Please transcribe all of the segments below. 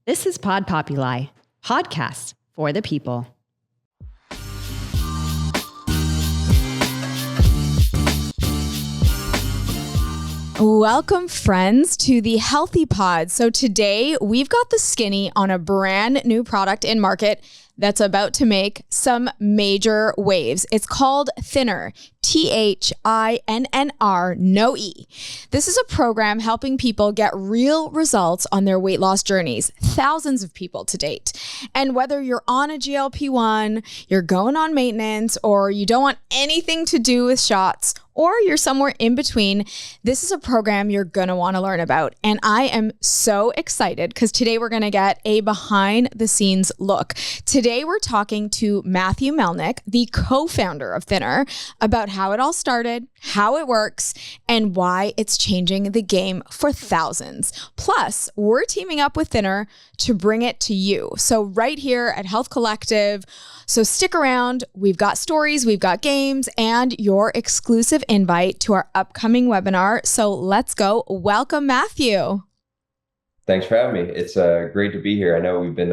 This is Pod Populi, podcast for the people. Welcome, friends, to the Healthy Pod. So today we've got the skinny on a brand new product in market that's about to make some major waves. It's called Thinnr, Thinnr, no E. This is a program helping people get real results on their weight loss journeys, thousands of people to date. And whether you're on a GLP-1, you're going on maintenance, or you don't want anything to do with shots, or you're somewhere in between, this is a program you're going to want to learn about. And I am so excited because today we're going to get a behind the scenes look. Today we're talking to Mathew Melnick, the co-founder of Thinnr, about how it all started, how it works, and why it's changing the game for thousands. Plus, we're teaming up with Thinnr to bring it to you. So right here at Health Collective. So stick around. We've got stories, we've got games, and your exclusive invite to our upcoming webinar. So let's go. Welcome, Mathew. Thanks for having me. It's great to be here. I know we've been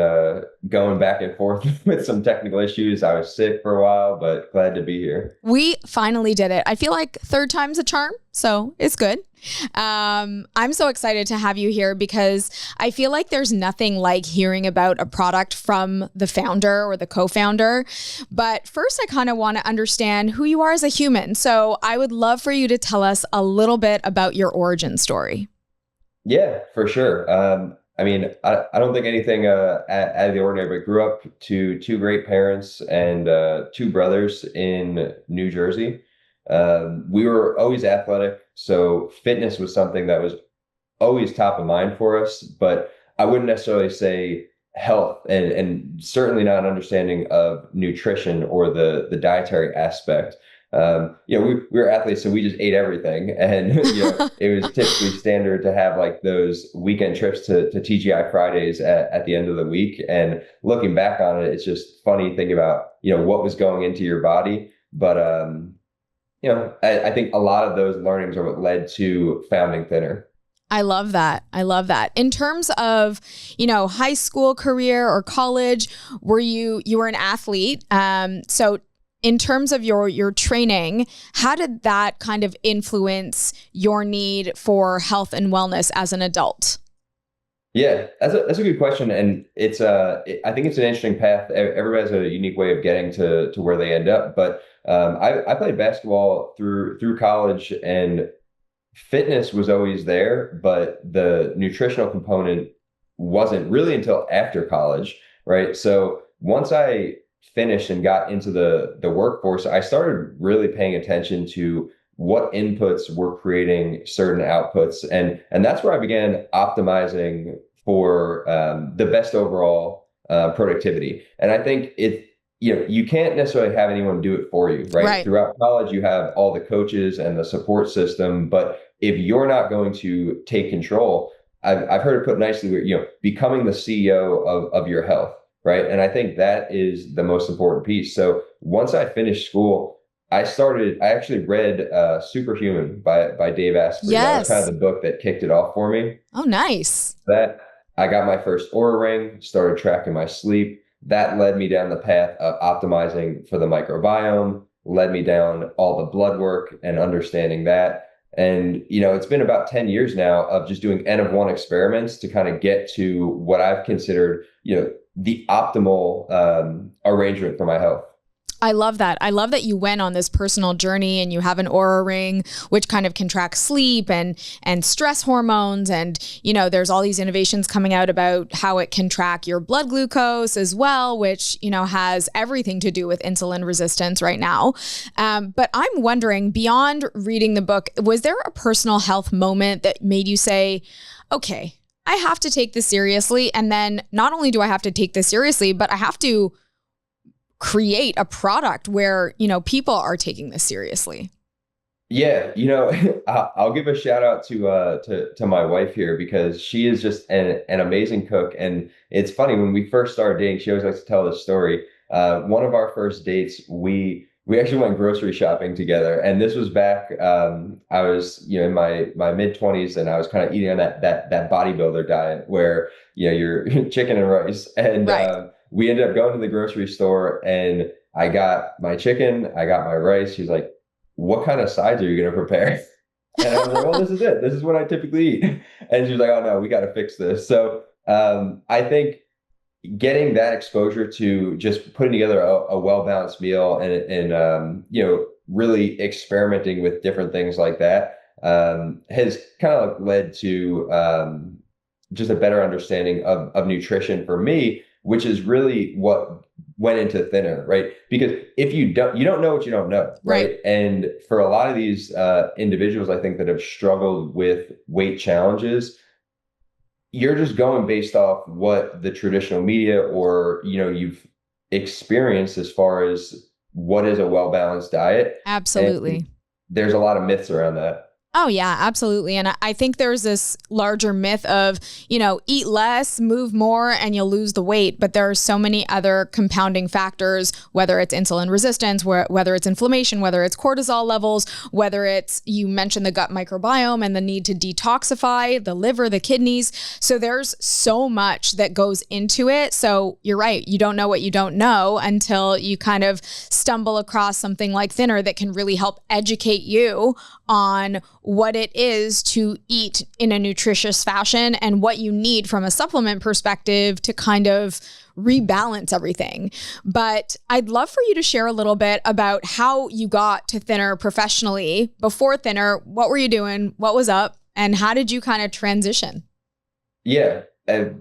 going back and forth with some technical issues. I was sick for a while, but glad to be here. We finally did it. I feel like third time's a charm, so it's good. I'm so excited to have you here because I feel like there's nothing like hearing about a product from the founder or the co-founder. But first, I kind of want to understand who you are as a human. So I would love for you to tell us a little bit about your origin story. Yeah, for sure. I don't think anything out of the ordinary, but grew up to two great parents and two brothers in New Jersey. We were always athletic, so fitness was something that was always top of mind for us, but I wouldn't necessarily say health and certainly not an understanding of nutrition or the dietary aspect. We were athletes, so we just ate everything. And, it was typically standard to have like those weekend trips to TGI Fridays at the end of the week. And looking back on it, it's just funny thinking about, what was going into your body. But, I think a lot of those learnings are what led to founding Thinnr. I love that. In terms of, high school career or college, you were an athlete. So in terms of your training, how did that kind of influence your need for health and wellness as an adult? Yeah, that's a good question. And it's I think it's an interesting path. Everybody has a unique way of getting to where they end up. But I played basketball through college, and fitness was always there, but the nutritional component wasn't really until after college, right? So once I finished and got into the workforce, I started really paying attention to what inputs were creating certain outputs. And that's where I began optimizing for the best overall productivity. And I think you can't necessarily have anyone do it for you, right? Throughout college, you have all the coaches and the support system, but if you're not going to take control, I've heard it put nicely, where, becoming the CEO of your health. Right. And I think that is the most important piece. So once I finished school, I actually read Superhuman by Dave Asprey. Yes. That was kind of the book that kicked it off for me. Oh, nice. That I got my first Oura ring, started tracking my sleep. That led me down the path of optimizing for the microbiome, led me down all the blood work and understanding that. And, it's been about 10 years now of just doing N of 1 experiments to kind of get to what I've considered, the optimal arrangement for my health. I love that. I love that you went on this personal journey and you have an Oura ring, which kind of can track sleep and stress hormones. And, there's all these innovations coming out about how it can track your blood glucose as well, which, has everything to do with insulin resistance right now. But I'm wondering, beyond reading the book, was there a personal health moment that made you say, okay, I have to take this seriously? And then not only do I have to take this seriously, but I have to create a product where, people are taking this seriously. Yeah, I'll give a shout out to my wife here, because she is just an amazing cook. And it's funny, when we first started dating, she always likes to tell this story. One of our first dates, we we actually went grocery shopping together. And this was back, I was, in my mid-20s, and I was kind of eating on that bodybuilder diet where, you're chicken and rice. And Right. we ended up going to the grocery store, and I got my chicken, I got my rice. She's like, what kind of sides are you going to prepare? And I was like, well, this is it. This is what I typically eat. And she was like, oh no, we got to fix this. So I think getting that exposure to just putting together a well-balanced meal and really experimenting with different things like that has kind of led to just a better understanding of nutrition for me, which is really what went into Thinnr, right? Because if you don't know what you don't know, right? And for a lot of these individuals, I think that have struggled with weight challenges, you're just going based off what the traditional media or, you've experienced as far as what is a well-balanced diet. Absolutely. And there's a lot of myths around that. Oh, yeah, absolutely. And I think there's this larger myth of, eat less, move more, and you'll lose the weight. But there are so many other compounding factors, whether it's insulin resistance, whether it's inflammation, whether it's cortisol levels, whether it's, you mentioned the gut microbiome and the need to detoxify the liver, the kidneys. So there's so much that goes into it. So you're right. You don't know what you don't know until you kind of stumble across something like Thinnr that can really help educate you on what it is to eat in a nutritious fashion and what you need from a supplement perspective to kind of rebalance everything. But I'd love for you to share a little bit about how you got to Thinnr professionally. Before Thinnr, what were you doing? What was up? And how did you kind of transition? Yeah,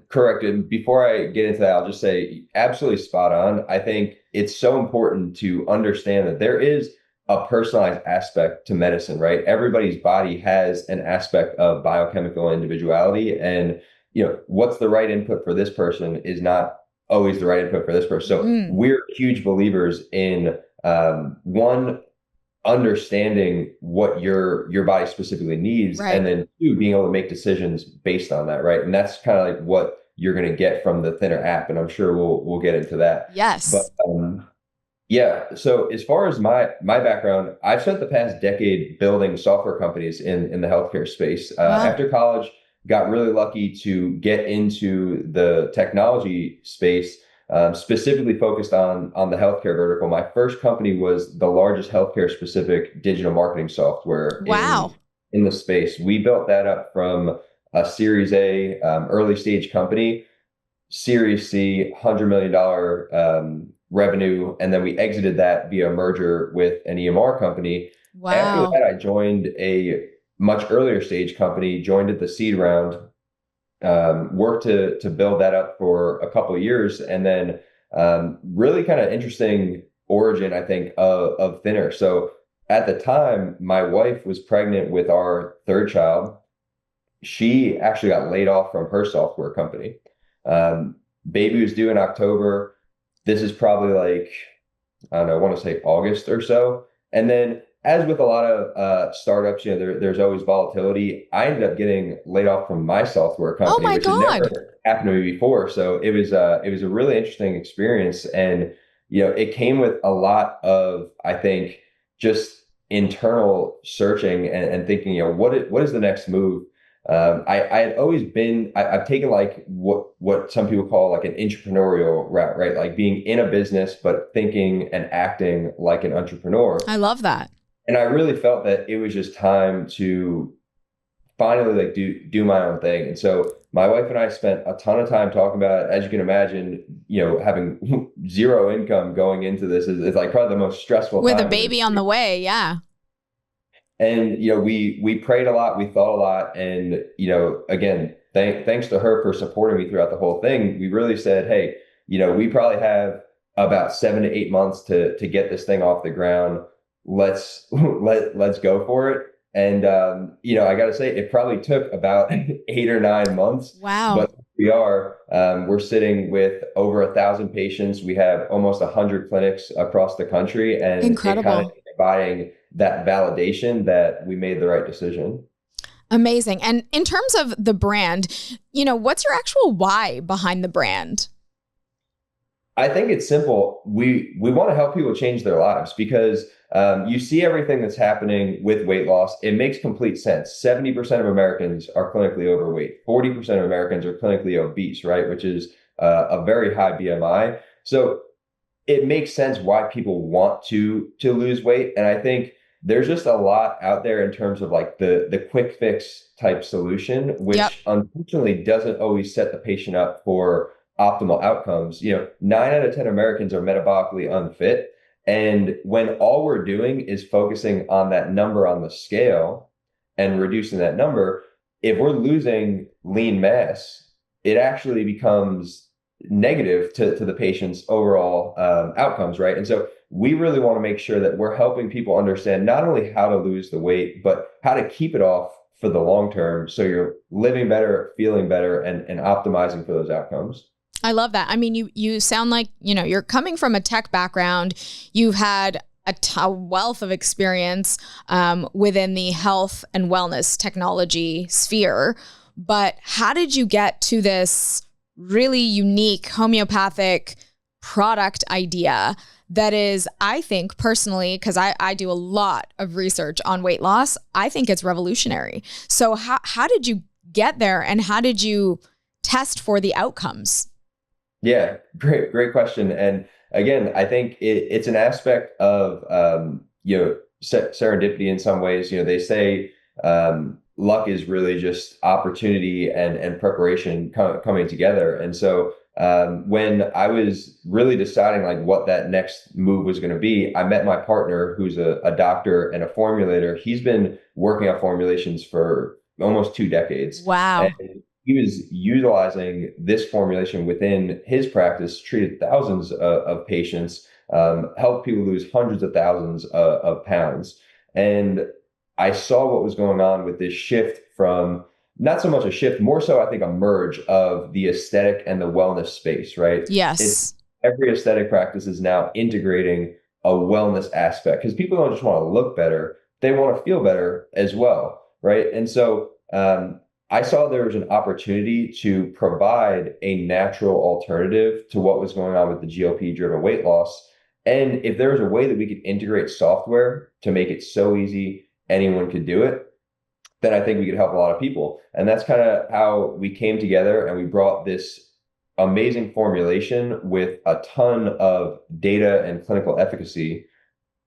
correct. And before I get into that, I'll just say absolutely spot on. I think it's so important to understand that there is a personalized aspect to medicine, right? Everybody's body has an aspect of biochemical individuality, and what's the right input for this person is not always the right input for this person. So we're huge believers in one, understanding what your body specifically needs, and then two, being able to make decisions based on that, right? And that's kind of like what you're going to get from the Thinnr app, and I'm sure we'll get into that. Yes. But yeah. So as far as my background, I've spent the past decade building software companies in the healthcare space. After college, got really lucky to get into the technology space, specifically focused on the healthcare vertical. My first company was the largest healthcare specific digital marketing software in the space. We built that up from a Series A early stage company, Series C, $100 million revenue, and then we exited that via merger with an EMR company. Wow. After that, I joined a much earlier stage company, joined at the seed round, worked to build that up for a couple of years, and then really kind of interesting origin, I think, of Thinnr. So at the time, my wife was pregnant with our third child. She actually got laid off from her software company. Baby was due in October. This is probably like, I don't know, I want to say August or so. And then as with a lot of startups, there's always volatility. I ended up getting laid off from my software company, which had never happened to me before. So it was a really interesting experience. And, it came with a lot of, I think, just internal searching and thinking, what is the next move? I had always been, I've taken like what some people call like an entrepreneurial route, right? Like being in a business, but thinking and acting like an entrepreneur. I love that. And I really felt that it was just time to finally like do my own thing. And so my wife and I spent a ton of time talking about it. As you can imagine, having zero income going into this is like probably the most stressful with time a baby on the way. Yeah. And, we prayed a lot, we thought a lot. And, again, thanks to her for supporting me throughout the whole thing. We really said, hey, we probably have about 7 to 8 months to get this thing off the ground. Let's go for it. And, I got to say, it probably took about 8 or 9 months. Wow. But we're sitting with over 1,000 patients. We have almost 100 clinics across the country, and incredible. It kind of providing that validation that we made the right decision. Amazing. And in terms of the brand, what's your actual why behind the brand? I think it's simple. We want to help people change their lives because you see everything that's happening with weight loss. It makes complete sense. 70% of Americans are clinically overweight. 40% of Americans are clinically obese, right? Which is a very high BMI. So it makes sense why people want to lose weight. And I think there's just a lot out there in terms of like the quick fix type solution, which Yep. unfortunately doesn't always set the patient up for optimal outcomes. 9 out of 10 Americans are metabolically unfit. And when all we're doing is focusing on that number on the scale and reducing that number, if we're losing lean mass, it actually becomes negative to the patient's overall outcomes, right? And so we really want to make sure that we're helping people understand not only how to lose the weight, but how to keep it off for the long term. So you're living better, feeling better, and optimizing for those outcomes. I love that. I mean, you sound like, you're coming from a tech background. You've had a wealth of experience within the health and wellness technology sphere. But how did you get to this really unique homeopathic product idea that is, I think personally, because I do a lot of research on weight loss, I think it's revolutionary. So how did you get there, and how did you test for the outcomes? Yeah, great question. And again, I think it's an aspect of serendipity in some ways. They say luck is really just opportunity and preparation coming together. And so when I was really deciding like what that next move was going to be, I met my partner, who's a doctor and a formulator. He's been working on formulations for almost 2 decades. Wow. And he was utilizing this formulation within his practice, treated thousands of patients, helped people lose hundreds of thousands of pounds. And I saw what was going on with this shift from not so much a shift, more so I think a merge of the aesthetic and the wellness space, right? Yes. Every aesthetic practice is now integrating a wellness aspect because people don't just want to look better, they want to feel better as well, right? And so I saw there was an opportunity to provide a natural alternative to what was going on with the GLP-driven weight loss. And if there was a way that we could integrate software to make it so easy anyone could do it, then I think we could help a lot of people. And that's kind of how we came together, and we brought this amazing formulation with a ton of data and clinical efficacy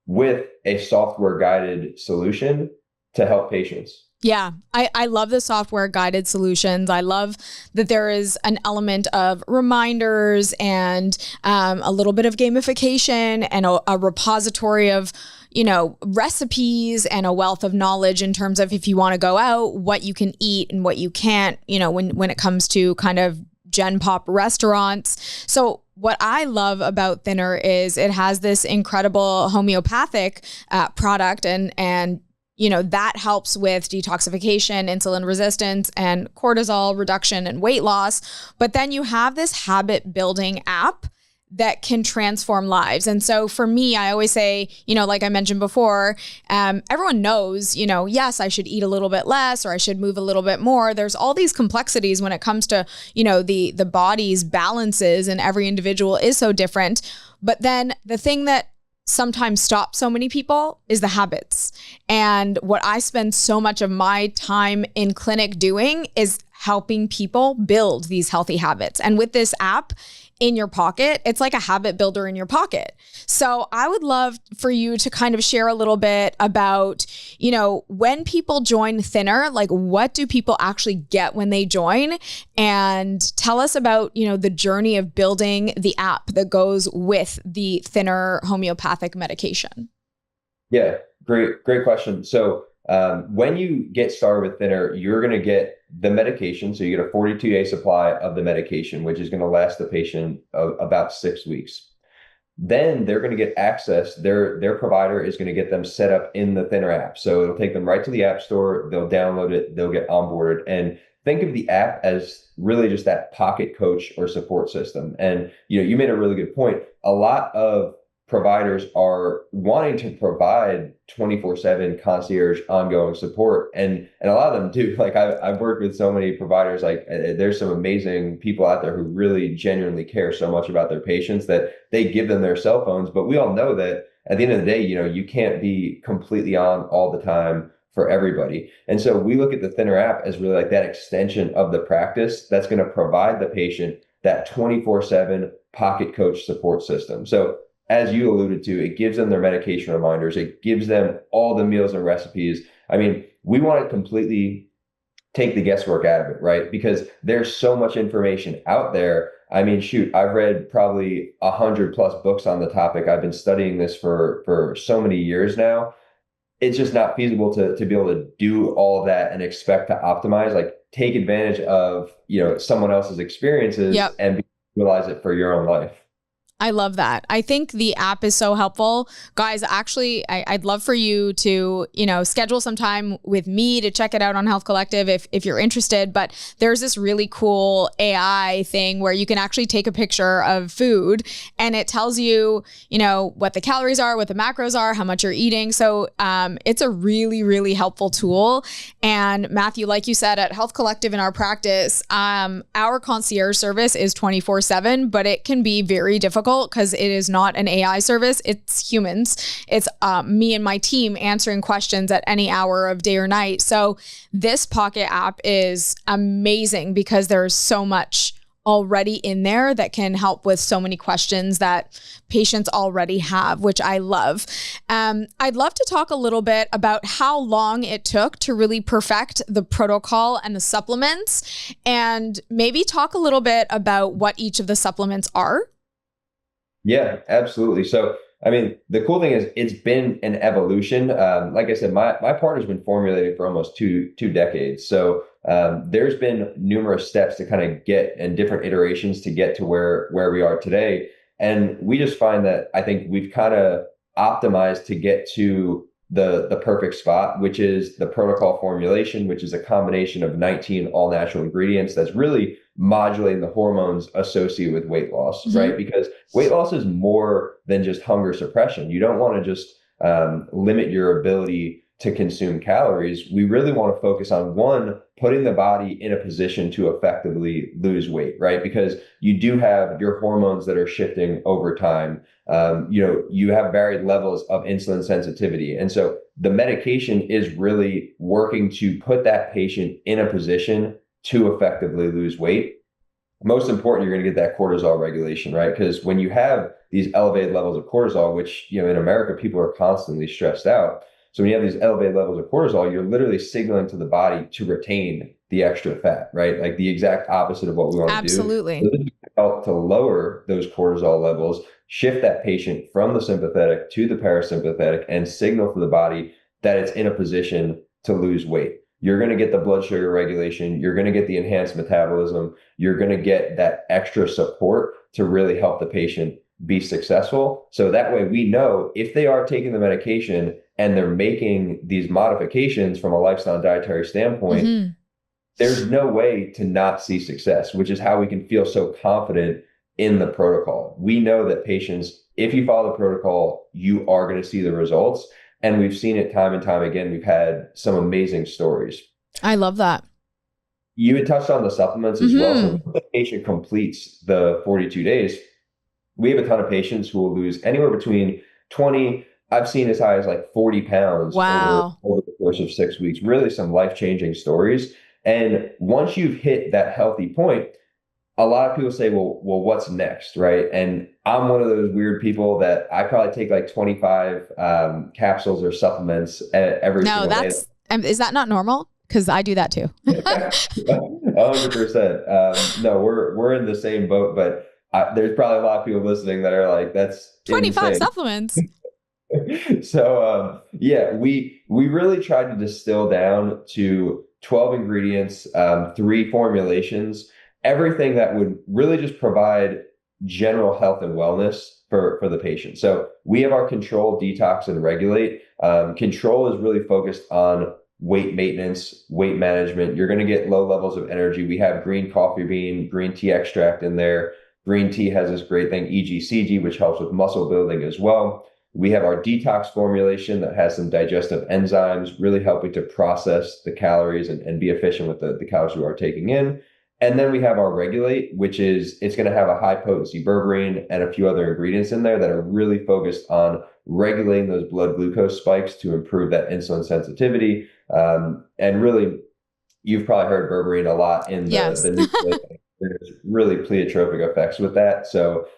with a software guided solution to help patients. Yeah, I love the software guided solutions. I love that there is an element of reminders and a little bit of gamification and a repository of, recipes and a wealth of knowledge in terms of if you want to go out, what you can eat and what you can't, when it comes to kind of gen pop restaurants. So what I love about Thinnr is it has this incredible homeopathic product and that helps with detoxification, insulin resistance, and cortisol reduction and weight loss. But then you have this habit building app that can transform lives. And so for me, I always say, like I mentioned before, everyone knows, yes, I should eat a little bit less or I should move a little bit more. There's all these complexities when it comes to, the body's balances, and every individual is so different. But then the thing that sometimes stop so many people is the habits. And what I spend so much of my time in clinic doing is helping people build these healthy habits. And with this app in your pocket, it's like a habit builder in your pocket. So I would love for you to kind of share a little bit about, when people join Thinnr, like what do people actually get when they join? And tell us about, the journey of building the app that goes with the Thinnr homeopathic medication. Yeah, great question. So when you get started with Thinnr, you're going to get the medication. So you get a 42-day supply of the medication, which is going to last the patient about 6 weeks. Then they're going to get access. Their provider is going to get them set up in the Thinnr app. So it'll take them right to the app store. They'll download it. They'll get onboarded. And think of the app as really just that pocket coach or support system. And you made a really good point. A lot of providers are wanting to provide 24/7 concierge ongoing support. And a lot of them do. Like I've worked with so many providers, like there's some amazing people out there who really genuinely care so much about their patients that they give them their cell phones. But we all know that at the end of the day, you can't be completely on all the time for everybody. And so we look at the Thinnr app as really like that extension of the practice that's going to provide the patient that 24/7 pocket coach support system. So as you alluded to, it gives them their medication reminders. It gives them all the meals and recipes. I mean, we want to completely take the guesswork out of it, right? Because there's so much information out there. I mean, shoot, I've read probably 100+ books on the topic. I've been studying this for so many years now. It's just not feasible to be able to do all of that and expect to optimize, like take advantage of, someone else's experiences and utilize it for your own life. I love that. I think the app is so helpful. Guys, actually, I'd love for you to, schedule some time with me to check it out on Health Collective if you're interested. But there's this really cool AI thing where you can actually take a picture of food and it tells you, what the calories are, what the macros are, how much you're eating. So it's a really, really helpful tool. And Mathew, like you said, at Health Collective in our practice, our concierge service is 24/7, but it can be very difficult because it is not an AI service. It's humans. It's me and my team answering questions at any hour of day or night. So this Pocket app is amazing because there's so much already in there that can help with so many questions that patients already have, which I love. I'd love to talk a little bit about how long it took to really perfect the protocol and the supplements, and maybe talk a little bit about what each of the supplements are. Yeah, absolutely. So, I mean, the cool thing is it's been an evolution. Like I said, my partner's been formulating for almost two decades. So there's been numerous steps to kind of get and different iterations to get to where we are today. And we just find that I think we've kind of optimized to get to the perfect spot, which is the protocol formulation, which is a combination of 19 all natural ingredients that's really modulating the hormones associated with weight loss, right? Because weight loss is more than just hunger suppression. You don't want to just limit your ability to consume calories. We really want to focus on, one, putting the body in a position to effectively lose weight, right? Because you do have your hormones that are shifting over time. You have varied levels of insulin sensitivity. And so the medication is really working to put that patient in a position to effectively lose weight. Most important, you're going to get that cortisol regulation, right? Because when you have these elevated levels of cortisol, which, in America, people are constantly stressed out. So when you have these elevated levels of cortisol, you're literally signaling to the body to retain the extra fat, right? Like the exact opposite of what we want to do. Absolutely. So this help to lower those cortisol levels, shift that patient from the sympathetic to the parasympathetic, and signal to the body that it's in a position to lose weight. You're going to get the blood sugar regulation. You're going to get the enhanced metabolism. You're going to get that extra support to really help the patient be successful. So that way we know if they are taking the medication and they're making these modifications from a lifestyle and dietary standpoint, there's no way to not see success, which is how we can feel so confident in the protocol. We know that patients, if you follow the protocol, you are going to see the results. And we've seen it time and time again. We've had some amazing stories. I love that. You had touched on the supplements as well. So when the patient completes the 42 days, we have a ton of patients who will lose anywhere between 20, I've seen as high as like 40 pounds over the course of 6 weeks. Really some life-changing stories. And once you've hit that healthy point, a lot of people say, well, what's next, right? And I'm one of those weird people that I probably take like 25 capsules or supplements every single day. Is that not normal? Because I do that too. 100%. No, we're in the same boat, but there's probably a lot of people listening that are like, that's 25 insane. supplements. So we really tried to distill down to 12 ingredients, 3 formulations, everything that would really just provide general health and wellness for the patient. So we have our control, detox, and regulate. Control is really focused on weight maintenance, weight management. You're going to get low levels of energy. We have green coffee bean, green tea extract in there. Green tea has this great thing, EGCG, which helps with muscle building as well. We have our detox formulation that has some digestive enzymes, really helping to process the calories and be efficient with the calories you are taking in. And then we have our regulate, which is, it's going to have a high potency berberine and a few other ingredients in there that are really focused on regulating those blood glucose spikes to improve that insulin sensitivity. And really, you've probably heard berberine a lot in the news. There's really pleiotropic effects with that. So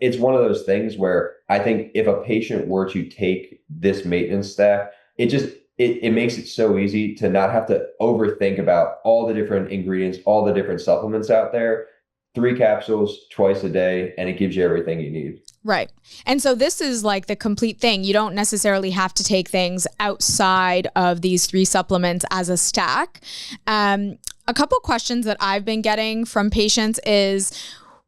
it's one of those things where I think if a patient were to take this maintenance stack, it makes it so easy to not have to overthink about all the different ingredients, all the different supplements out there. 3 capsules twice a day, and it gives you everything you need. Right. And so this is like the complete thing. You don't necessarily have to take things outside of these 3 supplements as a stack. A couple questions that I've been getting from patients is,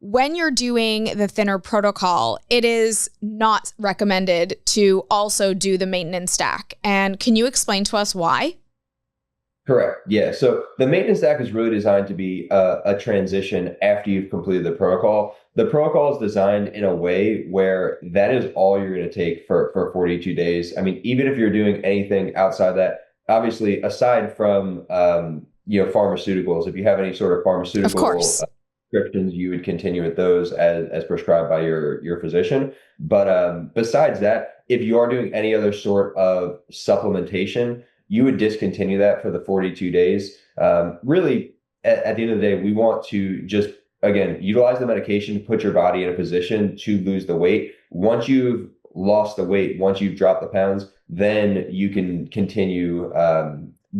when you're doing the Thinnr protocol, it is not recommended to also do the maintenance stack. And can you explain to us why? Correct. Yeah. So the maintenance stack is really designed to be a transition after you've completed the protocol. The protocol is designed in a way where that is all you're going to take for 42 days. I mean, even if you're doing anything outside that, obviously, aside from pharmaceuticals, if you have any sort of pharmaceutical prescriptions, you would continue with those as prescribed by your physician. But besides that, if you are doing any other sort of supplementation, you would discontinue that for the 42 days. Really, at the end of the day, we want to just, again, utilize the medication, put your body in a position to lose the weight. Once you've lost the weight, once you've dropped the pounds, then you can continue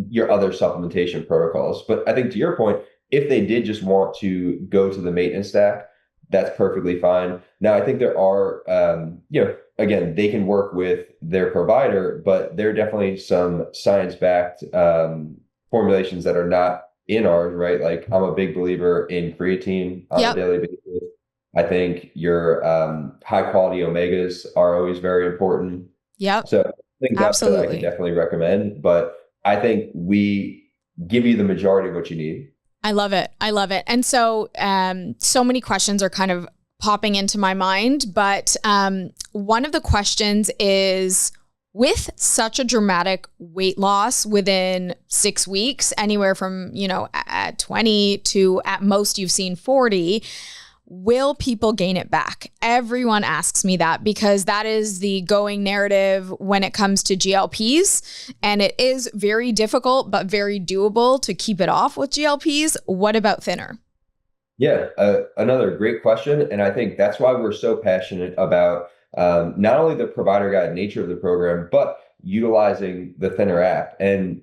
your other supplementation protocols. But I think to your point, if they did just want to go to the maintenance stack, that's perfectly fine. Now, I think there are, again, they can work with their provider, but there are definitely some science-backed formulations that are not in ours, right? Like, I'm a big believer in creatine on a daily basis. I think your high-quality omegas are always very important. Yep. So I think that's what I can definitely recommend, but I think we give you the majority of what you need. I love it. I love it. And so, so many questions are kind of popping into my mind, but one of the questions is, with such a dramatic weight loss within 6 weeks, anywhere from, at 20 to at most you've seen 40, will people gain it back? Everyone asks me that, because that is the going narrative when it comes to GLPs. And it is very difficult, but very doable to keep it off with GLPs. What about Thinnr? Yeah, another great question. And I think that's why we're so passionate about not only the provider guide nature of the program, but utilizing the Thinnr app. And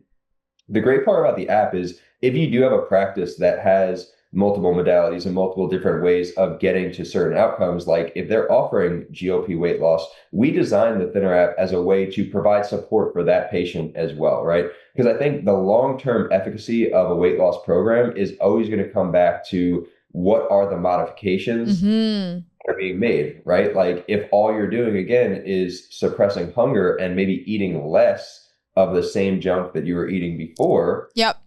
the great part about the app is, if you do have a practice that has multiple modalities and multiple different ways of getting to certain outcomes, like if they're offering GLP weight loss, we designed the Thinnr app as a way to provide support for that patient as well, right? Because I think the long-term efficacy of a weight loss program is always going to come back to, what are the modifications that are being made, right? Like, if all you're doing, again, is suppressing hunger and maybe eating less of the same junk that you were eating before. Yep.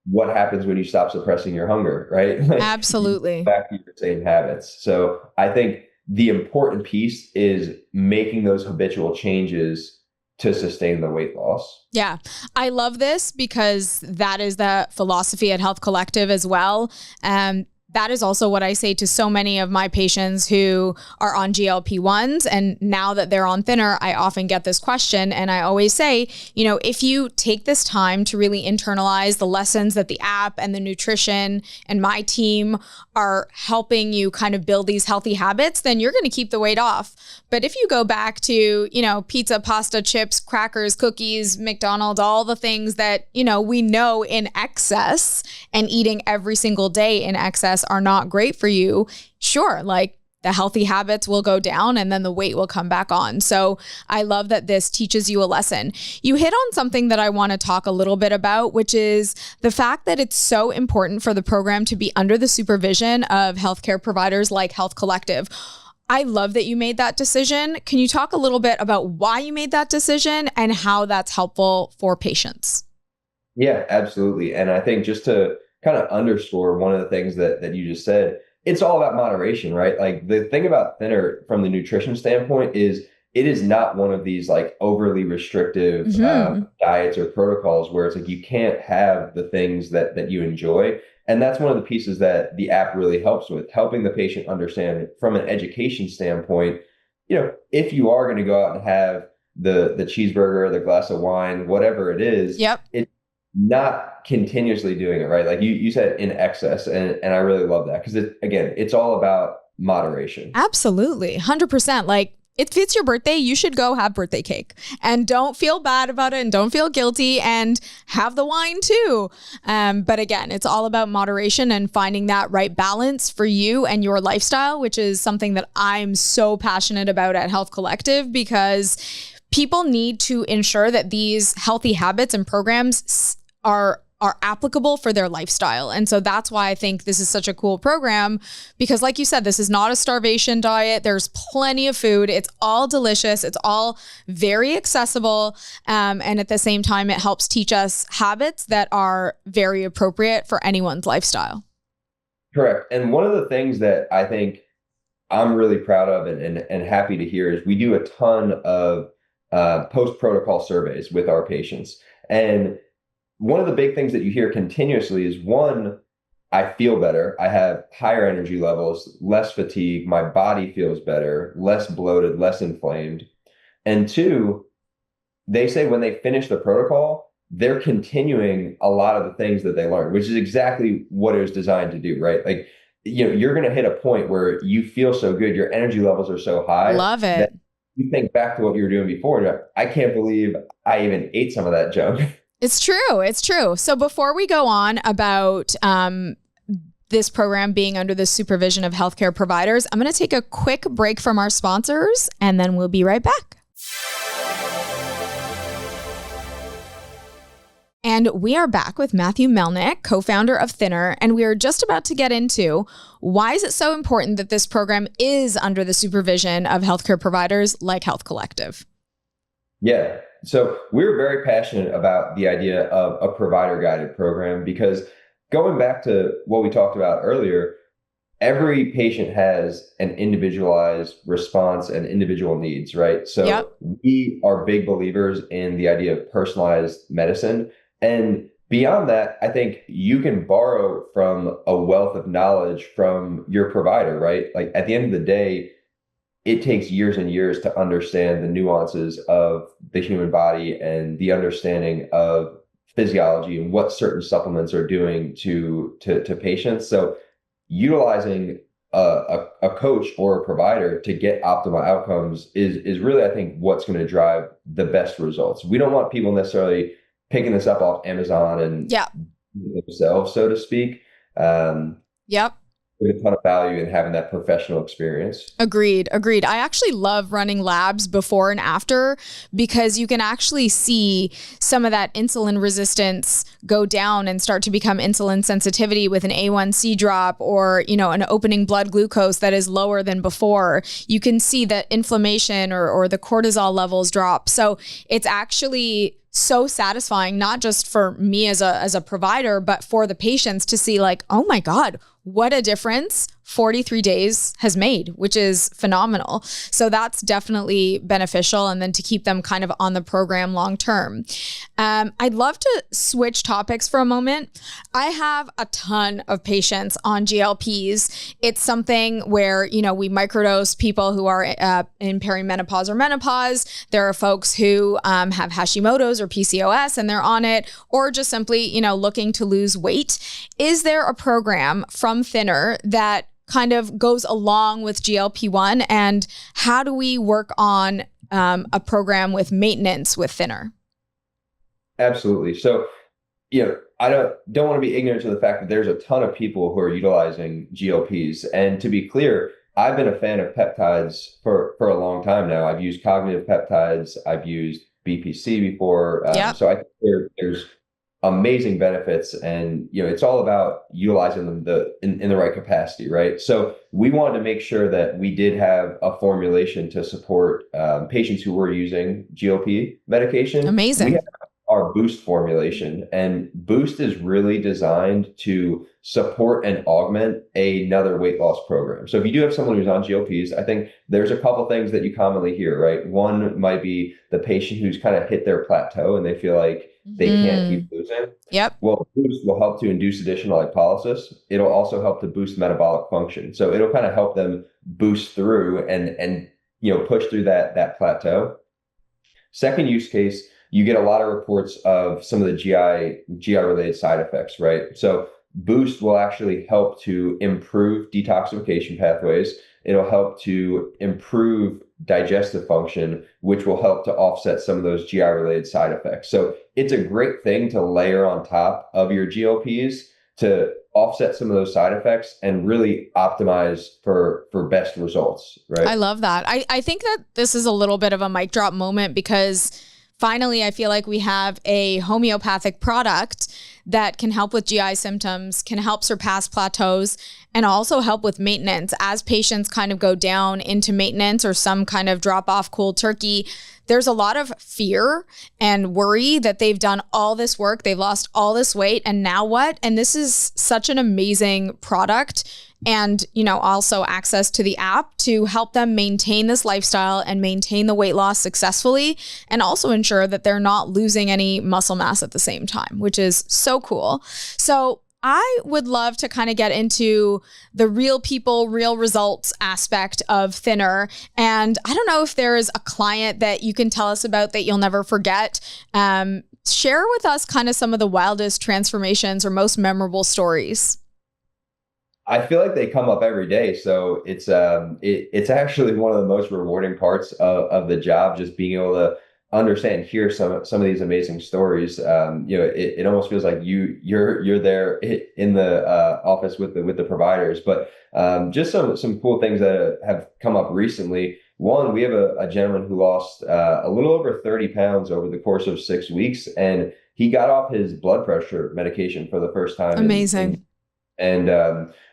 What happens when you stop suppressing your hunger, right? Like, absolutely. back to your same habits. So I think the important piece is making those habitual changes to sustain the weight loss. Yeah. I love this, because that is the philosophy at Health Collective as well. That is also what I say to so many of my patients who are on GLP-1s. And now that they're on Thinnr, I often get this question. And I always say, if you take this time to really internalize the lessons that the app and the nutrition and my team are helping you kind of build these healthy habits, then you're going to keep the weight off. But if you go back to, pizza, pasta, chips, crackers, cookies, McDonald's, all the things that, we know in excess, and eating every single day in excess are not great for you, sure, like, the healthy habits will go down and then the weight will come back on. So I love that this teaches you a lesson. You hit on something that I want to talk a little bit about, which is the fact that it's so important for the program to be under the supervision of healthcare providers like Health Collective. I love that you made that decision. Can you talk a little bit about why you made that decision and how that's helpful for patients? Yeah, absolutely. And I think, just to kind of underscore one of the things that you just said, it's all about moderation, right? Like the thing about Thinnr from the nutrition standpoint is it is not one of these like overly restrictive diets or protocols where it's like you can't have the things that you enjoy. And that's one of the pieces that the app really helps with, helping the patient understand from an education standpoint, if you are going to go out and have the cheeseburger, the glass of wine, whatever it is, it's not continuously doing it, right? Like you said in excess. And I really love that because it's all about moderation. Absolutely. 100%. Like, if it's your birthday, you should go have birthday cake and don't feel bad about it and don't feel guilty and have the wine too. But again, it's all about moderation and finding that right balance for you and your lifestyle, which is something that I'm so passionate about at Health Collective, because people need to ensure that these healthy habits and programs are applicable for their lifestyle. And so that's why I think this is such a cool program, because like you said, this is not a starvation diet. There's plenty of food. It's all delicious. It's all very accessible. And at the same time, it helps teach us habits that are very appropriate for anyone's lifestyle. Correct. And one of the things that I think I'm really proud of and happy to hear is we do a ton of post-protocol surveys with our patients. And one of the big things that you hear continuously is, one, I feel better. I have higher energy levels, less fatigue. My body feels better, less bloated, less inflamed. And two, they say when they finish the protocol, they're continuing a lot of the things that they learned, which is exactly what it was designed to do, right? Like, you're going to hit a point where you feel so good. Your energy levels are so high. Love it. That you think back to what you were doing before. And you're like, I can't believe I even ate some of that junk. It's true. It's true. So before we go on about this program being under the supervision of healthcare providers, I'm going to take a quick break from our sponsors, and then we'll be right back. And we are back with Mathew Melnick, co-founder of Thinnr, and we are just about to get into why is it so important that this program is under the supervision of healthcare providers like Health Collective. Yeah. So we're very passionate about the idea of a provider-guided program, because going back to what we talked about earlier, every patient has an individualized response and individual needs, right? So we are big believers in the idea of personalized medicine. And beyond that, I think you can borrow from a wealth of knowledge from your provider, right? Like at the end of the day, it takes years and years to understand the nuances of the human body and the understanding of physiology and what certain supplements are doing to patients. So utilizing a coach or a provider to get optimal outcomes is really, I think, what's going to drive the best results. We don't want people necessarily picking this up off Amazon and themselves, so to speak. There's a ton of value in having that professional experience. Agreed. I actually love running labs before and after, because you can actually see some of that insulin resistance go down and start to become insulin sensitivity with an A1C drop, or, an opening blood glucose that is lower than before. You can see that inflammation or the cortisol levels drop. So it's actually so satisfying, not just for me as a provider, but for the patients to see like, oh my God, what a difference 43 days has made, which is phenomenal. So that's definitely beneficial. And then to keep them kind of on the program long term. I'd love to switch topics for a moment. I have a ton of patients on GLPs. It's something where, we microdose people who are in perimenopause or menopause. There are folks who have Hashimoto's or PCOS and they're on it, or just simply, looking to lose weight. Is there a program from Thinnr that kind of goes along with GLP-1, and how do we work on a program with maintenance with Thinnr? Absolutely. So, I don't want to be ignorant to the fact that there's a ton of people who are utilizing GLPs. And to be clear, I've been a fan of peptides for a long time now. I've used cognitive peptides. I've used BPC before. So I think there's amazing benefits, and it's all about utilizing them in the right capacity, right? So we wanted to make sure that we did have a formulation to support patients who were using GLP medication. Amazing. We have our Boost formulation. And Boost is really designed to support and augment another weight loss program. So if you do have someone who's on GLPs, I think there's a couple things that you commonly hear, right? One might be the patient who's kind of hit their plateau and they feel like they can't keep losing. Yep. Well, Boost will help to induce additional lipolysis. It'll also help to boost metabolic function. So it'll kind of help them boost through and push through that plateau. Second use case, you get a lot of reports of some of the GI related side effects, right? So Boost will actually help to improve detoxification pathways. It'll help to improve digestive function, which will help to offset some of those GI related side effects. So it's a great thing to layer on top of your GLPs to offset some of those side effects and really optimize for best results, right? I love that. I think that this is a little bit of a mic drop moment because finally, I feel like we have a homeopathic product that can help with GI symptoms, can help surpass plateaus, and also help with maintenance. As patients kind of go down into maintenance or some kind of drop off cold turkey, there's a lot of fear and worry that they've done all this work, they've lost all this weight, and now what? And this is such an amazing product. And, also access to the app to help them maintain this lifestyle and maintain the weight loss successfully, and also ensure that they're not losing any muscle mass at the same time, which is so cool. So I would love to kind of get into the real people, real results aspect of Thinnr. And I don't know if there is a client that you can tell us about that you'll never forget. Share with us kind of some of the wildest transformations or most memorable stories. I feel like they come up every day. So it's actually one of the most rewarding parts of the job, just being able to understand, hear some of these amazing stories. It almost feels like you're there in the office with the providers. But just some cool things that have come up recently. One, we have a gentleman who lost a little over 30 pounds over the course of 6 weeks, and he got off his blood pressure medication for the first time. Amazing. And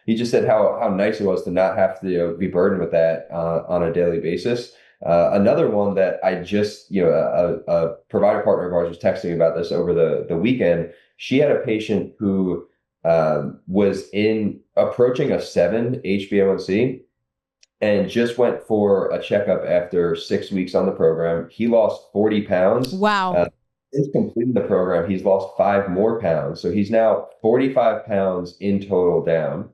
he just said how nice it was to not have to be burdened with that on a daily basis. Another one that I just, a provider partner of ours was texting me about this over the weekend. She had a patient who was approaching a 7 HbA1c and just went for a checkup after 6 weeks on the program. He lost 40 pounds. Wow. Since completing the program, he's lost 5 more pounds. So he's now 45 pounds in total down.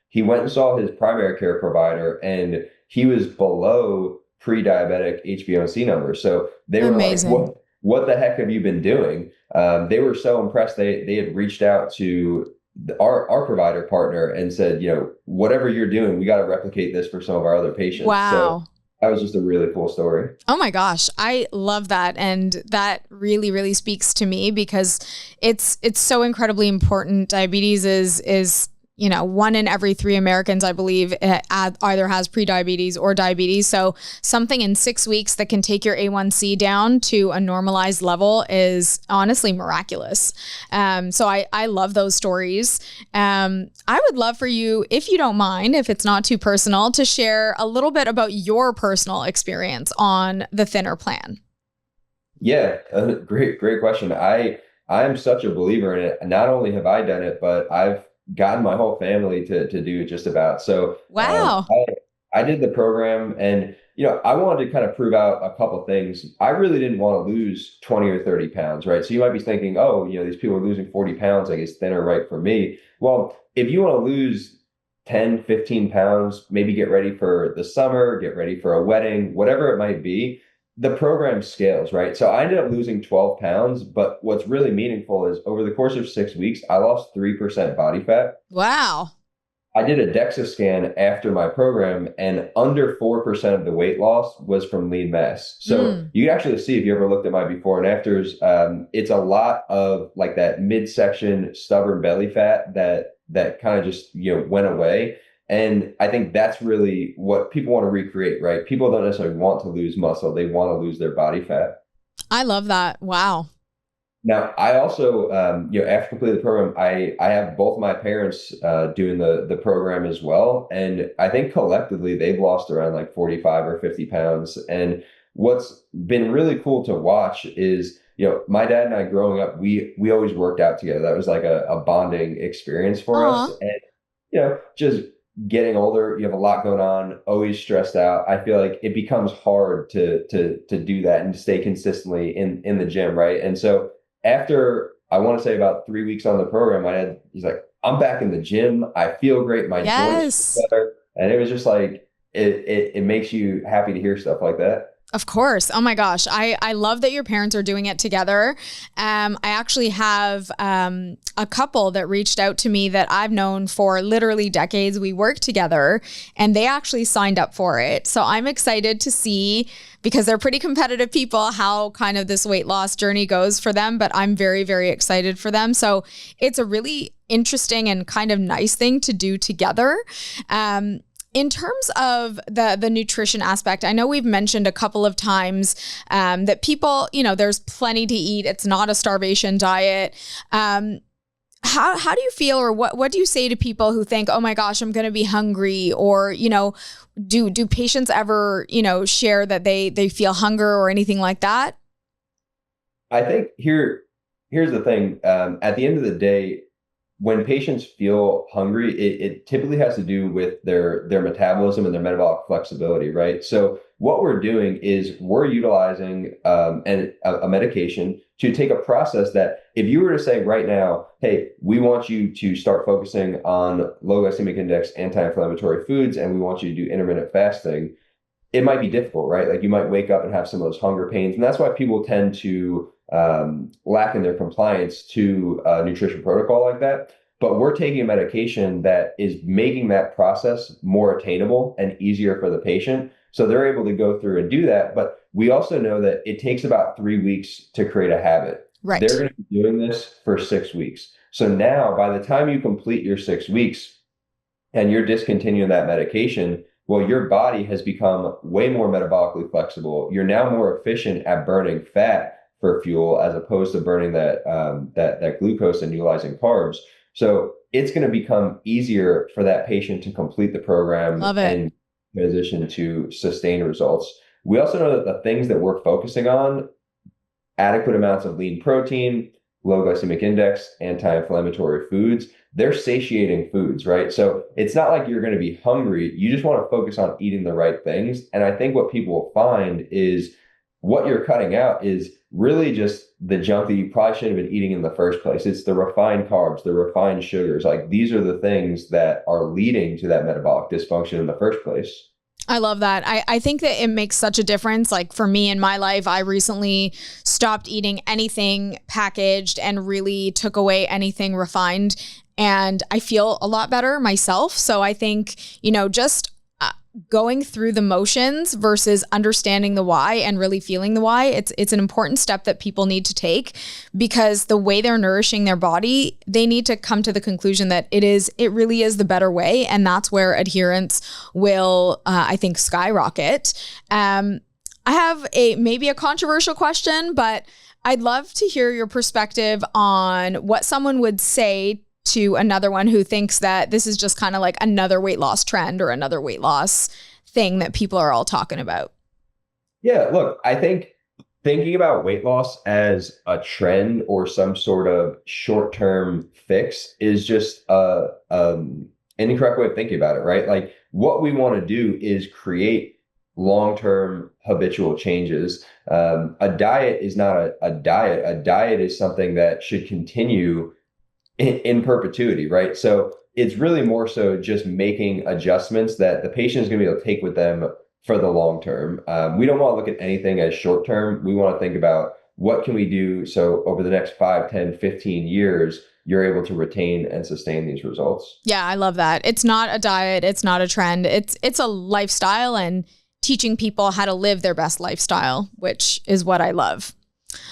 He went and saw his primary care provider, and he was below pre-diabetic HbA1c numbers. So they were amazing. Like, what the heck have you been doing? They were so impressed. They had reached out to our provider partner and said, whatever you're doing, we got to replicate this for some of our other patients. Wow. So that was just a really cool story. Oh my gosh. I love that. And that really, really speaks to me because it's so incredibly important. Diabetes is 1 in every 3 Americans, I believe, either has prediabetes or diabetes. So something in 6 weeks that can take your A1C down to a normalized level is honestly miraculous. So I love those stories. I would love for you, if you don't mind, if it's not too personal, to share a little bit about your personal experience on the Thinnr plan. Yeah, great question. I'm such a believer in it. Not only have I done it, but I've gotten my whole family to do it just about. So wow. I did the program, and I wanted to kind of prove out a couple things. I really didn't want to lose 20 or 30 pounds, right? So you might be thinking, oh, these people are losing 40 pounds, I guess Thinnr right for me. Well, if you want to lose 10, 15 pounds, maybe get ready for the summer, get ready for a wedding, whatever it might be, the program scales, right? So I ended up losing 12 pounds, but what's really meaningful is over the course of 6 weeks, I lost 3% body fat. Wow. I did a DEXA scan after my program, and under 4% of the weight loss was from lean mass. So you can actually see, if you ever looked at my before and afters, it's a lot of like that midsection stubborn belly fat that kind of just, went away. And I think that's really what people want to recreate, right? People don't necessarily want to lose muscle. They want to lose their body fat. I love that. Wow. Now, I also, after completing the program, I have both my parents doing the program as well. And I think collectively they've lost around like 45 or 50 pounds. And what's been really cool to watch is my dad and I growing up, we always worked out together. That was like a bonding experience for us. Aw. And, just getting older, you have a lot going on, always stressed out. I feel like it becomes hard to do that and to stay consistently in the gym, right? And so after, I want to say about 3 weeks on the program, my dad, he's like, I'm back in the gym. I feel great. My joints feel better. And it was just like, it makes you happy to hear stuff like that. Of course. Oh my gosh. I love that your parents are doing it together. I actually have a couple that reached out to me that I've known for literally decades. We worked together and they actually signed up for it. So I'm excited to see, because they're pretty competitive people, how kind of this weight loss journey goes for them. But I'm very, very excited for them. So it's a really interesting and kind of nice thing to do together. In terms of the nutrition aspect, I know we've mentioned a couple of times that people, there's plenty to eat. It's not a starvation diet. How do you feel, or what do you say to people who think, oh my gosh, I'm going to be hungry? Or, do patients ever, share that they feel hunger or anything like that? I think here's the thing. At the end of the day, when patients feel hungry, it typically has to do with their metabolism and their metabolic flexibility, right? So what we're doing is we're utilizing a medication to take a process that, if you were to say right now, hey, we want you to start focusing on low glycemic index anti-inflammatory foods, and we want you to do intermittent fasting, it might be difficult, right? Like you might wake up and have some of those hunger pains. And that's why people tend to lack in their compliance to a nutrition protocol like that. But we're taking a medication that is making that process more attainable and easier for the patient. So they're able to go through and do that. But we also know that it takes about 3 weeks to create a habit. Right. They're going to be doing this for 6 weeks. So now by the time you complete your 6 weeks and you're discontinuing that medication, well, your body has become way more metabolically flexible. You're now more efficient at burning fat for fuel as opposed to burning that glucose and utilizing carbs. So it's going to become easier for that patient to complete the program and transition to sustained results. We also know that the things that we're focusing on, adequate amounts of lean protein, low glycemic index, anti-inflammatory foods, they're satiating foods, right? So it's not like you're going to be hungry. You just want to focus on eating the right things. And I think what people will find is what you're cutting out is really just the junk that you probably shouldn't have been eating in the first place. It's the refined carbs, the refined sugars. Like these are the things that are leading to that metabolic dysfunction in the first place. I love that. I think that it makes such a difference. Like for me in my life, I recently stopped eating anything packaged and really took away anything refined. And I feel a lot better myself. So I think, just going through the motions versus understanding the why and really feeling the why, it's an important step that people need to take, because the way they're nourishing their body, they need to come to the conclusion that it really is the better way. And that's where adherence will, I think, skyrocket. I have maybe a controversial question, but I'd love to hear your perspective on what someone would say to another one who thinks that this is just kind of like another weight loss trend or another weight loss thing that people are all talking about. Yeah, look, I think thinking about weight loss as a trend or some sort of short-term fix is just an incorrect way of thinking about it, right? Like what we want to do is create long-term habitual changes. A diet is not a diet. A diet is something that should continue in perpetuity, right? So it's really more so just making adjustments that the patient is going to be able to take with them for the long term. We don't want to look at anything as short term. We want to think about what can we do so over the next 5, 10, 15 years, you're able to retain and sustain these results. Yeah, I love that. It's not a diet. It's not a trend. It's a lifestyle, and teaching people how to live their best lifestyle, which is what I love.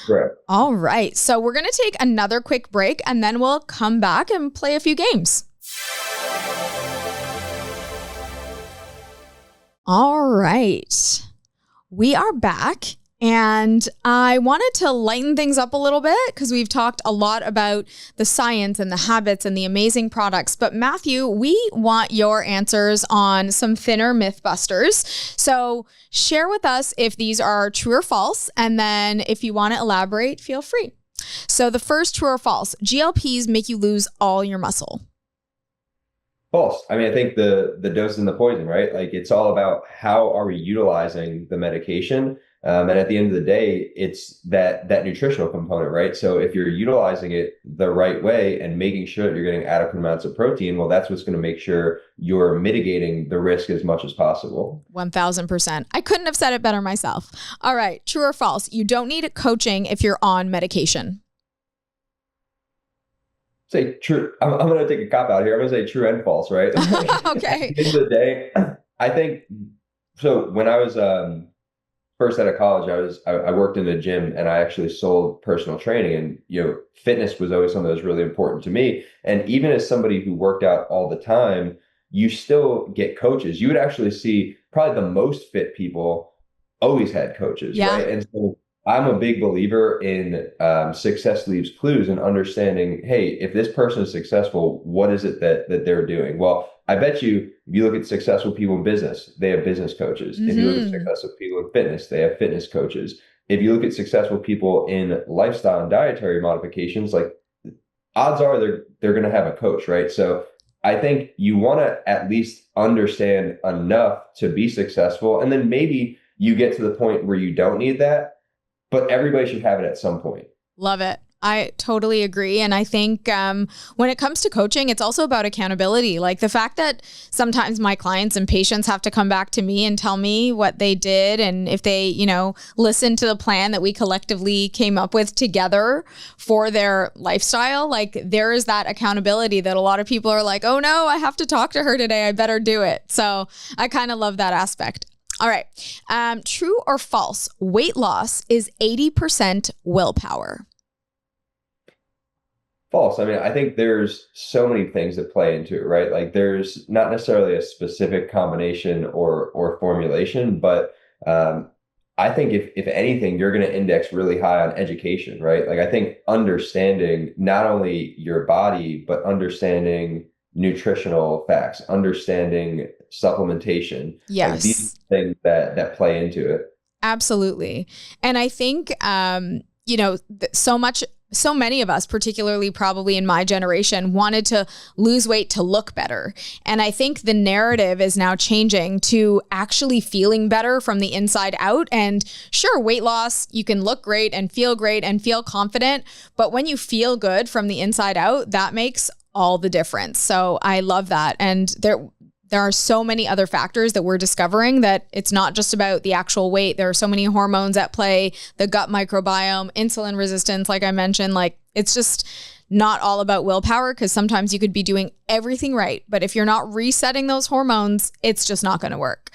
Correct. All right. So we're going to take another quick break and then we'll come back and play a few games. All right. We are back. And I wanted to lighten things up a little bit because we've talked a lot about the science and the habits and the amazing products. But Mathew, we want your answers on some Thinnr mythbusters. So share with us if these are true or false. And then if you want to elaborate, feel free. So the first, true or false, GLPs make you lose all your muscle. False. I mean, I think the dose and the poison, right? Like it's all about how are we utilizing the medication. And at the end of the day, it's that nutritional component, right? So if you're utilizing it the right way and making sure that you're getting adequate amounts of protein, well, that's what's going to make sure you're mitigating the risk as much as possible. 1000%. I couldn't have said it better myself. All right. True or false? You don't need coaching if you're on medication. Say true. I'm going to take a cop out here. I'm going to say true and false, right? Okay. At the end of the day, I think, so when I was, first out of college, I worked in a gym and I actually sold personal training, and fitness was always something that was really important to me. And even as somebody who worked out all the time, you still get coaches. You would actually see probably the most fit people always had coaches, right? And so I'm a big believer in success leaves clues and understanding, hey, if this person is successful, what is it that they're doing? Well, I bet you, if you look at successful people in business, they have business coaches. If you look at successful people in fitness, they have fitness coaches. If you look at successful people in lifestyle and dietary modifications, like odds are they're going to have a coach, right? So I think you want to at least understand enough to be successful. And then maybe you get to the point where you don't need that, but everybody should have it at some point. Love it. I totally agree. And I think when it comes to coaching, it's also about accountability. Like the fact that sometimes my clients and patients have to come back to me and tell me what they did. And if they, listen to the plan that we collectively came up with together for their lifestyle, like there is that accountability that a lot of people are like, oh no, I have to talk to her today. I better do it. So I kind of love that aspect. All right. True or false? Weight loss is 80% willpower. False. I mean, I think there's so many things that play into it, right? Like there's not necessarily a specific combination or formulation, but I think if anything, you're going to index really high on education, right? Like I think understanding not only your body, but understanding nutritional facts, understanding supplementation. Yes. Like these things that play into it. Absolutely. And I think, so many of us, particularly probably in my generation, wanted to lose weight to look better. And I think the narrative is now changing to actually feeling better from the inside out. And sure, weight loss, you can look great and feel confident. But when you feel good from the inside out, that makes all the difference. So I love that. And there are so many other factors that we're discovering that it's not just about the actual weight. There are so many hormones at play, the gut microbiome, insulin resistance, like I mentioned, like it's just not all about willpower because sometimes you could be doing everything right. But if you're not resetting those hormones, it's just not going to work.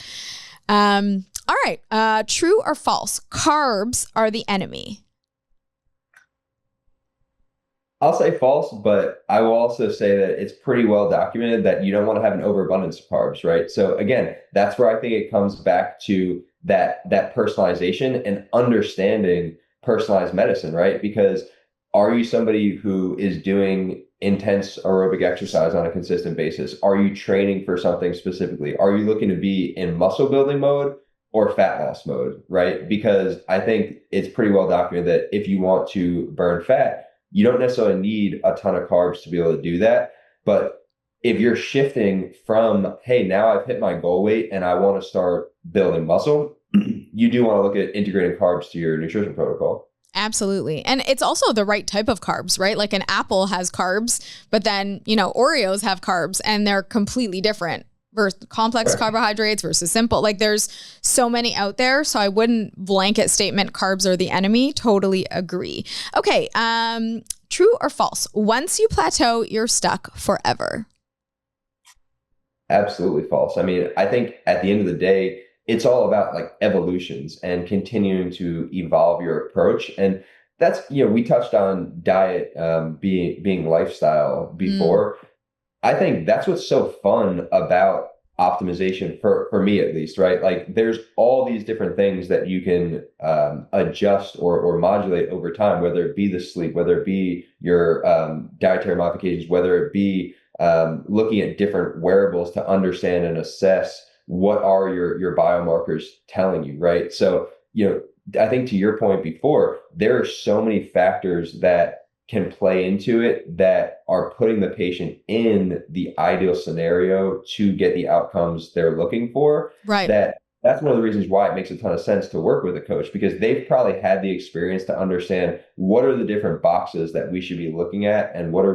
All right. True or false? Carbs are the enemy. I'll say false, but I will also say that it's pretty well documented that you don't want to have an overabundance of carbs, right? So again, that's where I think it comes back to that personalization and understanding personalized medicine, right? Because are you somebody who is doing intense aerobic exercise on a consistent basis? Are you training for something specifically? Are you looking to be in muscle building mode or fat loss mode, right? Because I think it's pretty well documented that if you want to burn fat, you don't necessarily need a ton of carbs to be able to do that. But if you're shifting from, hey, now I've hit my goal weight and I want to start building muscle, you do want to look at integrating carbs to your nutrition protocol. Absolutely. And it's also the right type of carbs, right? Like an apple has carbs, but then, Oreos have carbs and they're completely different. Versus complex carbohydrates versus simple. Like there's so many out there. So I wouldn't blanket statement carbs are the enemy. Totally agree. Okay. True or false? Once you plateau, you're stuck forever. Absolutely false. I mean, I think at the end of the day, it's all about like evolutions and continuing to evolve your approach. And that's, we touched on diet being lifestyle before. I think that's what's so fun about optimization for me at least, right? Like there's all these different things that you can adjust or modulate over time, whether it be the sleep, whether it be your dietary modifications, whether it be looking at different wearables to understand and assess what are your biomarkers telling you, right? So, I think to your point before, there are so many factors that can play into it that are putting the patient in the ideal scenario to get the outcomes they're looking for. Right. That's one of the reasons why it makes a ton of sense to work with a coach, because they've probably had the experience to understand what are the different boxes that we should be looking at and what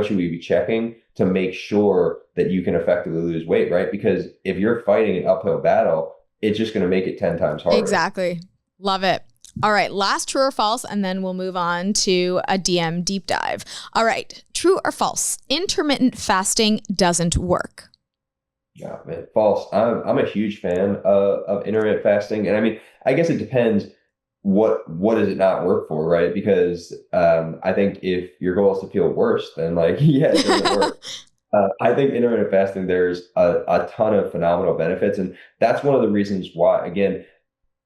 should we be checking to make sure that you can effectively lose weight, right? Because if you're fighting an uphill battle, it's just going to make it 10 times harder. Exactly. Love it. All right, last true or false, and then we'll move on to a DM deep dive. All right, true or false? Intermittent fasting doesn't work. Yeah, man, false. I'm a huge fan of intermittent fasting, and I mean, I guess it depends what does it not work for, right? Because I think if your goal is to feel worse, then yeah, it doesn't work. I think intermittent fasting, there's a ton of phenomenal benefits, and that's one of the reasons why, again,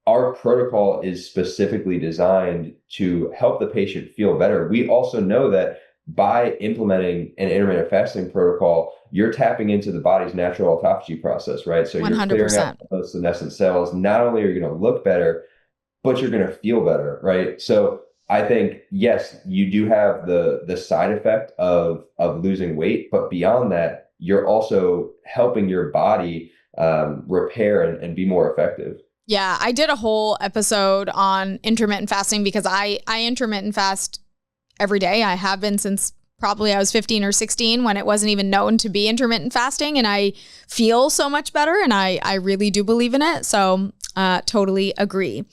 our protocol is specifically designed to help the patient feel better. We also know that by implementing an intermittent fasting protocol, you're tapping into the body's natural autophagy process, right? So 100%. You're clearing out those senescent cells. Not only are you going to look better, but you're going to feel better, right? So I think, yes, you do have the side effect of losing weight, but beyond that, you're also helping your body repair and be more effective. Yeah, I did a whole episode on intermittent fasting because I intermittent fast every day. I have been since probably I was 15 or 16 when it wasn't even known to be intermittent fasting, and I feel so much better, and I really do believe in it. So totally agree.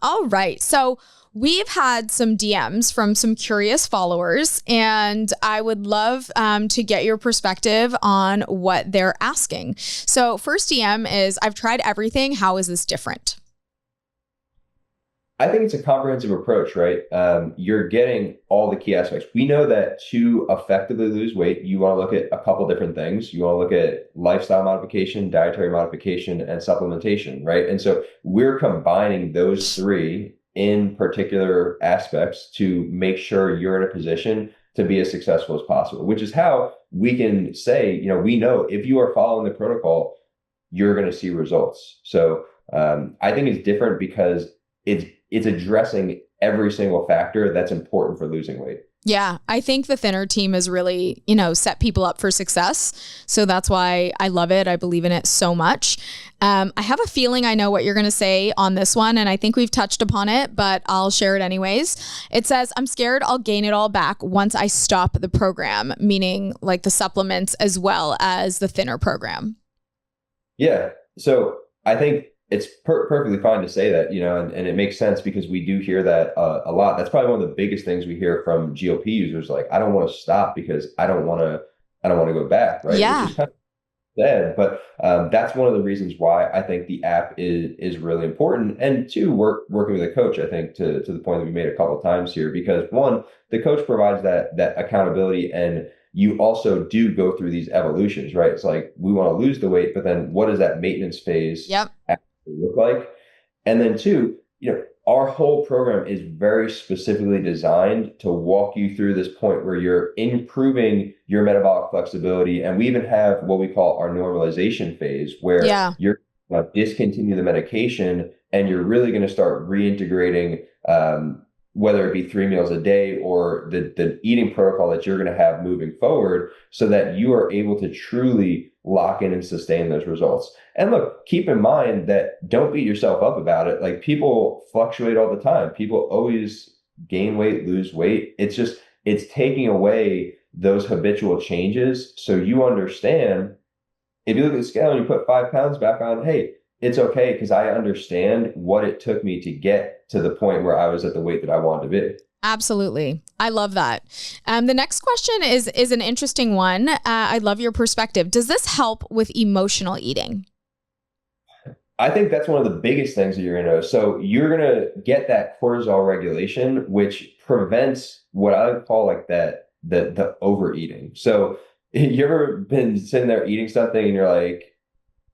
All right. So we've had some DMs from some curious followers, and I would love to get your perspective on what they're asking. So first DM is, I've tried everything. How is this different? I think it's a comprehensive approach, right? You're getting all the key aspects. We know that to effectively lose weight, you want to look at a couple different things. You want to look at lifestyle modification, dietary modification, and supplementation, right? And so we're combining those three in particular aspects to make sure you're in a position to be as successful as possible, which is how we can say, we know if you are following the protocol, you're going to see results. So I think it's different because it's addressing every single factor that's important for losing weight. Yeah, I think the Thinnr team has really, set people up for success. So that's why I love it. I believe in it so much. I have a feeling I know what you're going to say on this one, and I think we've touched upon it, but I'll share it anyways. It says, I'm scared I'll gain it all back once I stop the program, meaning like the supplements as well as the Thinnr program. Yeah. So I think it's perfectly fine to say that, and it makes sense because we do hear that a lot. That's probably one of the biggest things we hear from GLP users. Like, I don't want to stop because I don't want to go back. Right. Yeah. Which is kind of sad, but that's one of the reasons why I think the app is really important. And two, working with a coach, I think to the point that we made a couple of times here, because one, the coach provides that accountability, and you also do go through these evolutions, right? It's like, we want to lose the weight, but then what does that maintenance phase look like? And then two, our whole program is very specifically designed to walk you through this point where you're improving your metabolic flexibility. And we even have what we call our normalization phase, where you're going to discontinue the medication and you're really going to start reintegrating, whether it be 3 meals a day or the eating protocol that you're going to have moving forward, so that you are able to truly lock in and sustain those results. And look, keep in mind that don't beat yourself up about it. Like, people fluctuate all the time. People always gain weight, lose weight. It's taking away those habitual changes. So you understand, if you look at the scale and you put 5 pounds back on, hey, it's okay, because I understand what it took me to get to the point where I was at the weight that I wanted to be. Absolutely. I love that. The next question is an interesting one. I love your perspective. Does this help with emotional eating? I think that's one of the biggest things that you're going to know. So you're going to get that cortisol regulation, which prevents what I would call like the overeating. So you ever been sitting there eating something and you're like,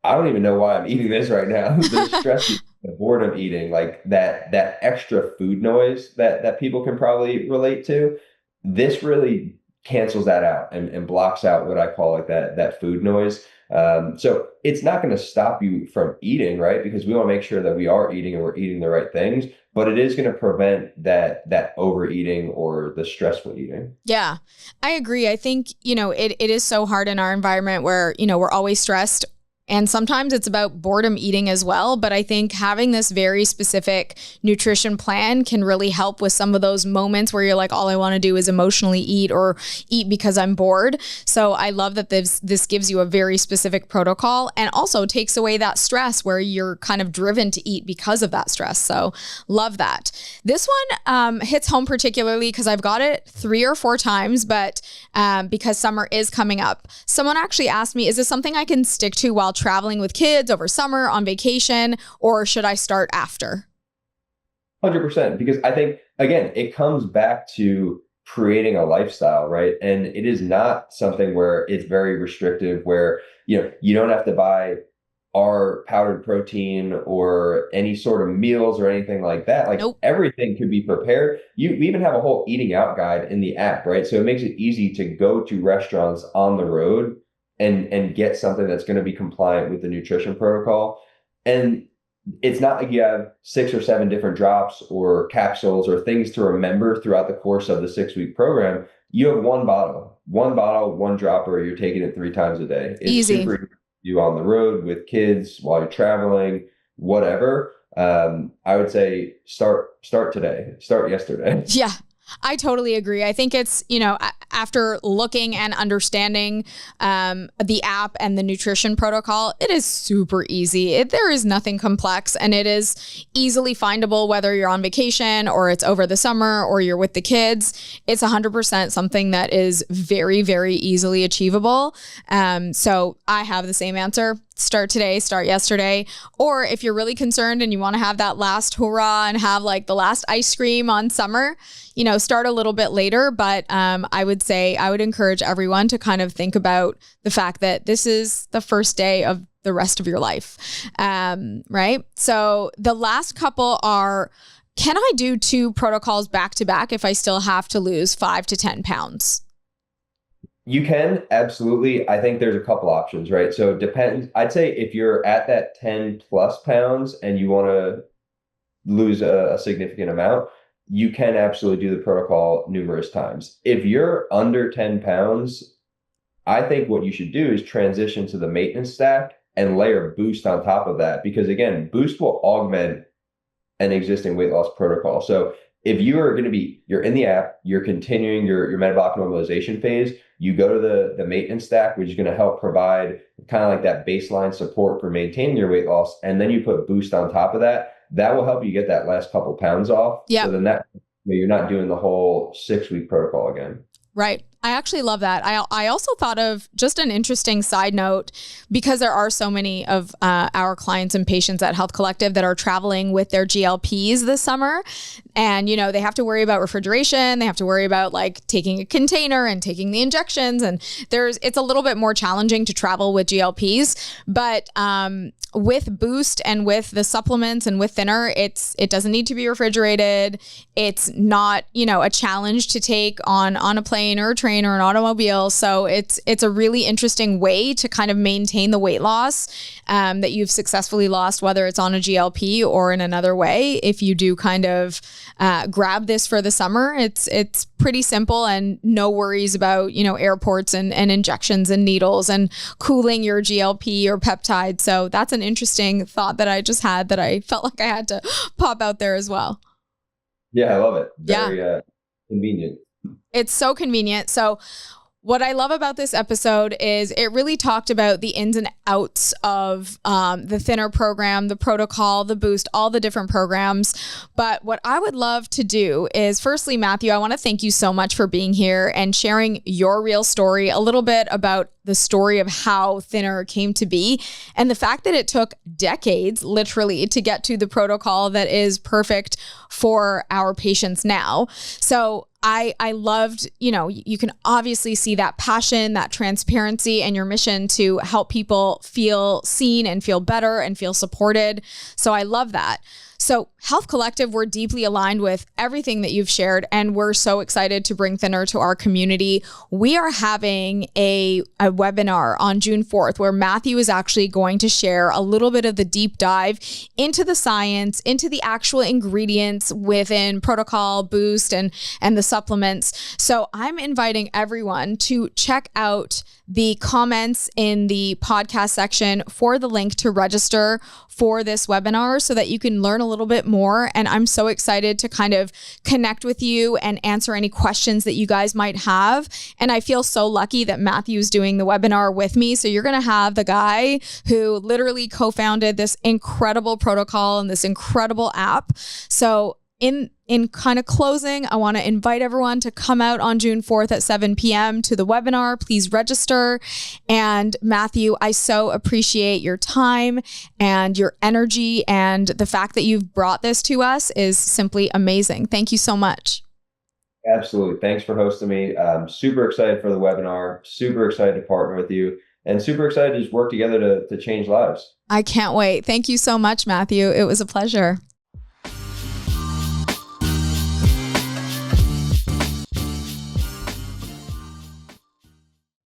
I don't even know why I'm eating this right now. The stress, the boredom eating, like that extra food noise that people can probably relate to. This really cancels that out and blocks out what I call like that food noise. So it's not going to stop you from eating, right? Because we want to make sure that we are eating and we're eating the right things, but it is going to prevent that overeating or the stressful eating. Yeah, I agree. I think, it is so hard in our environment where, we're always stressed. And sometimes it's about boredom eating as well. But I think having this very specific nutrition plan can really help with some of those moments where you're like, all I want to do is emotionally eat or eat because I'm bored. So I love that this gives you a very specific protocol and also takes away that stress where you're kind of driven to eat because of that stress. So love that. This one hits home particularly because I've got it 3 or 4 times, but because summer is coming up. Someone actually asked me, is this something I can stick to while traveling with kids over summer on vacation, or should I start after? 100%. Because I think, again, it comes back to creating a lifestyle, right? And it is not something where it's very restrictive, where, you don't have to buy our powdered protein or any sort of meals or anything like that. Like Nope. Everything could be prepared. We even have a whole eating out guide in the app, right? So it makes it easy to go to restaurants on the road and get something that's going to be compliant with the nutrition protocol. And it's not like you have 6 or 7 different drops or capsules or things to remember throughout the course of the 6-week program. You have one bottle, one dropper. You're taking it 3 times a day. It's Easy. super easy to do on the road with kids while you're traveling, whatever. I would say start today, start yesterday. Yeah. I totally agree. I think it's, after looking and understanding the app and the nutrition protocol, it is super easy. There is nothing complex, and it is easily findable whether you're on vacation or it's over the summer or you're with the kids. It's 100% something that is very, very easily achievable. So I have the same answer. Start today, start yesterday. Or if you're really concerned and you want to have that last hurrah and have like the last ice cream on summer, start a little bit later. But I would encourage everyone to kind of think about the fact that this is the first day of the rest of your life. Right? So the last couple are, can I do 2 protocols back to back if I still have to lose 5 to 10 pounds? You can, absolutely. I think there's a couple options, right? So it depends. I'd say if you're at that 10 plus pounds and you want to lose a significant amount, you can absolutely do the protocol numerous times. If you're under 10 pounds, I think what you should do is transition to the maintenance stack and layer Boost on top of that. Because again, Boost will augment an existing weight loss protocol. So if you are going to be, you're in the app, you're continuing your metabolic normalization phase, you go to the maintenance stack, which is going to help provide kind of like that baseline support for maintaining your weight loss. And then you put Boost on top of that. That will help you get that last couple pounds off. Yeah. So then you're not doing the whole 6-week protocol again. Right. I actually love that. I also thought of just an interesting side note, because there are so many of our clients and patients at Health Collective that are traveling with their GLPs this summer. And, they have to worry about refrigeration. They have to worry about like taking a container and taking the injections. And it's a little bit more challenging to travel with GLPs. But with Boost and with the supplements and with Thinnr, it doesn't need to be refrigerated. It's not, a challenge to take on a plane or a train or an automobile. So it's a really interesting way to kind of maintain the weight loss that you've successfully lost, whether it's on a GLP or in another way. If you do kind of grab this for the summer, it's pretty simple and no worries about, airports and injections and needles and cooling your GLP or peptide. So that's an interesting thought that I just had that I felt like I had to pop out there as well. Yeah, I love it. Very convenient. It's so convenient. So what I love about this episode is it really talked about the ins and outs of the Thinnr program, the protocol, the Boost, all the different programs. But what I would love to do is, firstly, Mathew, I want to thank you so much for being here and sharing your real story, a little bit about the story of how Thinnr came to be and the fact that it took decades, literally, to get to the protocol that is perfect for our patients now. So I loved, you can obviously see that passion, that transparency, and your mission to help people feel seen and feel better and feel supported. So I love that. So Health Collective, we're deeply aligned with everything that you've shared, and we're so excited to bring Thinnr to our community. We are having a webinar on June 4th where Mathew is actually going to share a little bit of the deep dive into the science, into the actual ingredients within Protocol, Boost, and the supplements. So I'm inviting everyone to check out the comments in the podcast section for the link to register for this webinar so that you can learn a little bit more. And I'm so excited to kind of connect with you and answer any questions that you guys might have. And I feel so lucky that Mathew's doing the webinar with me. So you're going to have the guy who literally co-founded this incredible protocol and this incredible app. So in kind of closing, I want to invite everyone to come out on June 4th at 7 p.m. to the webinar. Please register. And Mathew, I so appreciate your time and your energy, and the fact that you've brought this to us is simply amazing. Thank you so much. Absolutely. Thanks for hosting me. I'm super excited for the webinar, super excited to partner with you, and super excited to just work together to change lives. I can't wait. Thank you so much, Mathew. It was a pleasure.